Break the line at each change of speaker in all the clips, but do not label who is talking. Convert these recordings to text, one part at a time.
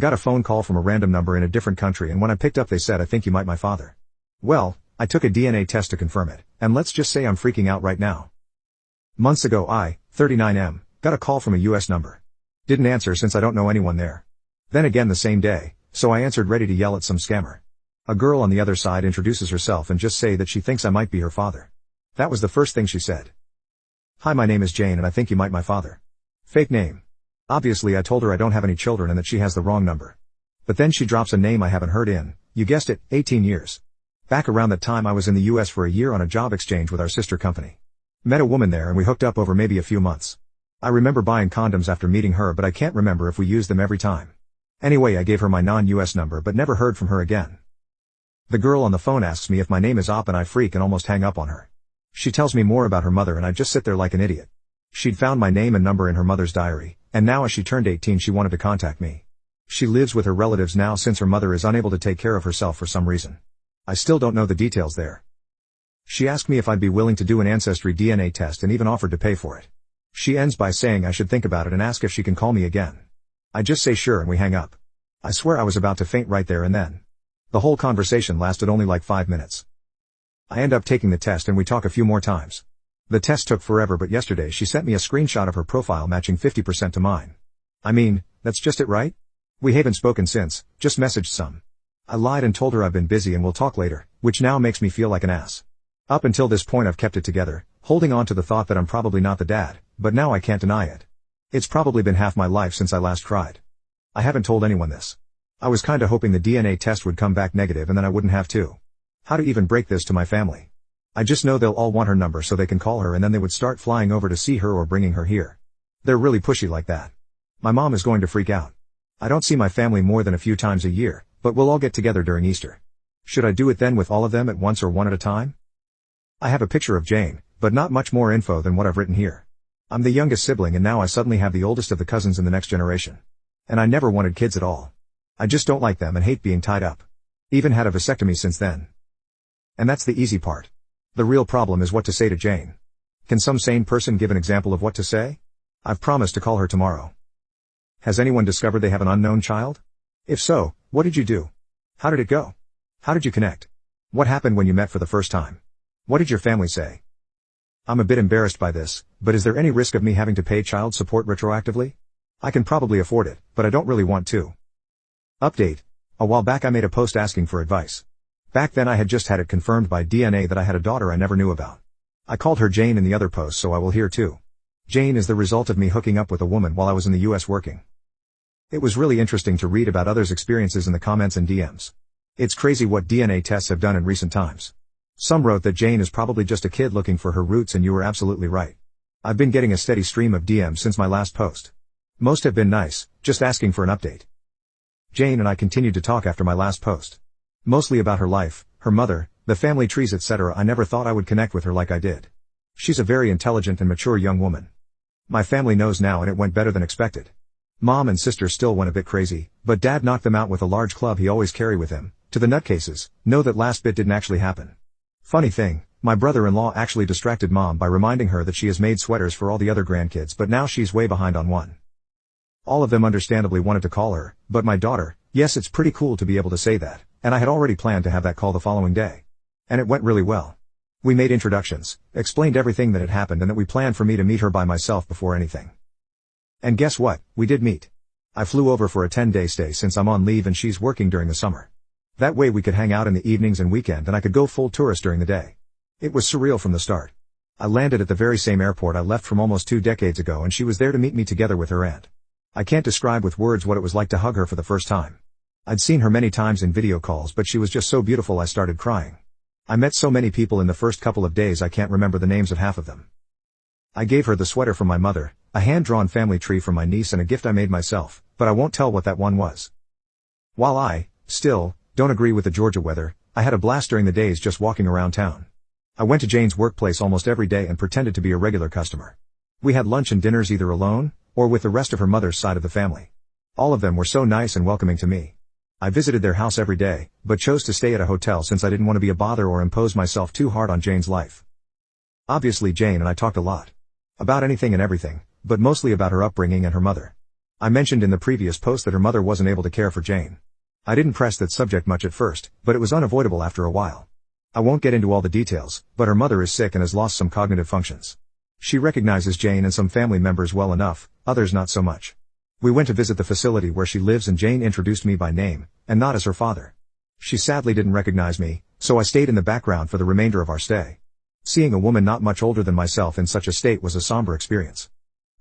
Got a phone call from a random number in a different country, and when I picked up they said, "I think you might be my father." Well, I took a DNA test to confirm it, and let's just say I'm freaking out right now. Months ago 39M, got a call from a US number. Didn't answer since I don't know anyone there. Then again the same day, so I answered ready to yell at some scammer. A girl on the other side introduces herself and just say that she thinks I might be her father. That was the first thing she said. "Hi, my name is Jane and I think you might be my father." Fake name. Obviously I told her I don't have any children and that she has the wrong number. But then she drops a name I haven't heard in, you guessed it, 18 years. Back around that time I was in the US for a year on a job exchange with our sister company. Met a woman there and we hooked up over maybe a few months. I remember buying condoms after meeting her, but I can't remember if we used them every time. Anyway, I gave her my non-US number but never heard from her again. The girl on the phone asks me if my name is Op and I freak and almost hang up on her. She tells me more about her mother and I just sit there like an idiot. She'd found my name and number in her mother's diary, and now as she turned 18 she wanted to contact me. She lives with her relatives now since her mother is unable to take care of herself for some reason. I still don't know the details there. She asked me if I'd be willing to do an ancestry DNA test and even offered to pay for it. She ends by saying I should think about it and ask if she can call me again. I just say sure and we hang up. I swear I was about to faint right there and then. The whole conversation lasted only like 5 minutes. I end up taking the test and we talk a few more times. The test took forever, but yesterday she sent me a screenshot of her profile matching 50% to mine. I mean, that's just it, right? We haven't spoken since, just messaged some. I lied and told her I've been busy and we'll talk later, which now makes me feel like an ass. Up until this point I've kept it together, holding on to the thought that I'm probably not the dad, but now I can't deny it. It's probably been half my life since I last cried. I haven't told anyone this. I was kinda hoping the DNA test would come back negative and then I wouldn't have to. How to even break this to my family? I just know they'll all want her number so they can call her and then they would start flying over to see her or bringing her here. They're really pushy like that. My mom is going to freak out. I don't see my family more than a few times a year, but we'll all get together during Easter. Should I do it then with all of them at once or one at a time? I have a picture of Jane, but not much more info than what I've written here. I'm the youngest sibling and now I suddenly have the oldest of the cousins in the next generation. And I never wanted kids at all. I just don't like them and hate being tied up. Even had a vasectomy since then. And that's the easy part. The real problem is what to say to Jane. Can some sane person give an example of what to say? I've promised to call her tomorrow. Has anyone discovered they have an unknown child? If so, what did you do? How did it go? How did you connect? What happened when you met for the first time? What did your family say? I'm a bit embarrassed by this, but is there any risk of me having to pay child support retroactively? I can probably afford it, but I don't really want to. Update. A while back I made a post asking for advice. Back then I had just had it confirmed by DNA that I had a daughter I never knew about. I called her Jane in the other post, so I will here too. Jane is the result of me hooking up with a woman while I was in the US working. It was really interesting to read about others' experiences in the comments and DMs. It's crazy what DNA tests have done in recent times. Some wrote that Jane is probably just a kid looking for her roots, and you were absolutely right. I've been getting a steady stream of DMs since my last post. Most have been nice, just asking for an update. Jane and I continued to talk after my last post. Mostly about her life, her mother, the family trees, etc. I never thought I would connect with her like I did. She's a very intelligent and mature young woman. My family knows now and it went better than expected. Mom and sister still went a bit crazy, but Dad knocked them out with a large club he always carry with him. To the nutcases, know that last bit didn't actually happen. Funny thing, my brother-in-law actually distracted Mom by reminding her that she has made sweaters for all the other grandkids, but now she's way behind on one. All of them understandably wanted to call her, but my daughter, yes, it's pretty cool to be able to say that. And I had already planned to have that call the following day. And it went really well. We made introductions, explained everything that had happened and that we planned for me to meet her by myself before anything. And guess what, we did meet. I flew over for a 10-day stay since I'm on leave and she's working during the summer. That way we could hang out in the evenings and weekend and I could go full tourist during the day. It was surreal from the start. I landed at the very same airport I left from almost 2 decades ago and she was there to meet me together with her aunt. I can't describe with words what it was like to hug her for the first time. I'd seen her many times in video calls, but she was just so beautiful I started crying. I met so many people in the first couple of days I can't remember the names of half of them. I gave her the sweater from my mother, a hand-drawn family tree from my niece and a gift I made myself, but I won't tell what that one was. While I, still, don't agree with the Georgia weather, I had a blast during the days just walking around town. I went to Jane's workplace almost every day and pretended to be a regular customer. We had lunch and dinners either alone, or with the rest of her mother's side of the family. All of them were so nice and welcoming to me. I visited their house every day, but chose to stay at a hotel since I didn't want to be a bother or impose myself too hard on Jane's life. Obviously Jane and I talked a lot. About anything and everything, but mostly about her upbringing and her mother. I mentioned in the previous post that her mother wasn't able to care for Jane. I didn't press that subject much at first, but it was unavoidable after a while. I won't get into all the details, but her mother is sick and has lost some cognitive functions. She recognizes Jane and some family members well enough, others not so much. We went to visit the facility where she lives and Jane introduced me by name, and not as her father. She sadly didn't recognize me, so I stayed in the background for the remainder of our stay. Seeing a woman not much older than myself in such a state was a somber experience.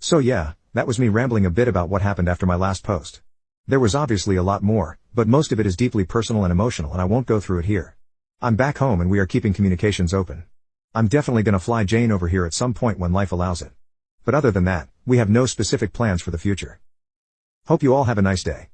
So yeah, that was me rambling a bit about what happened after my last post. There was obviously a lot more, but most of it is deeply personal and emotional and I won't go through it here. I'm back home and we are keeping communications open. I'm definitely gonna fly Jane over here at some point when life allows it. But other than that, we have no specific plans for the future. Hope you all have a nice day.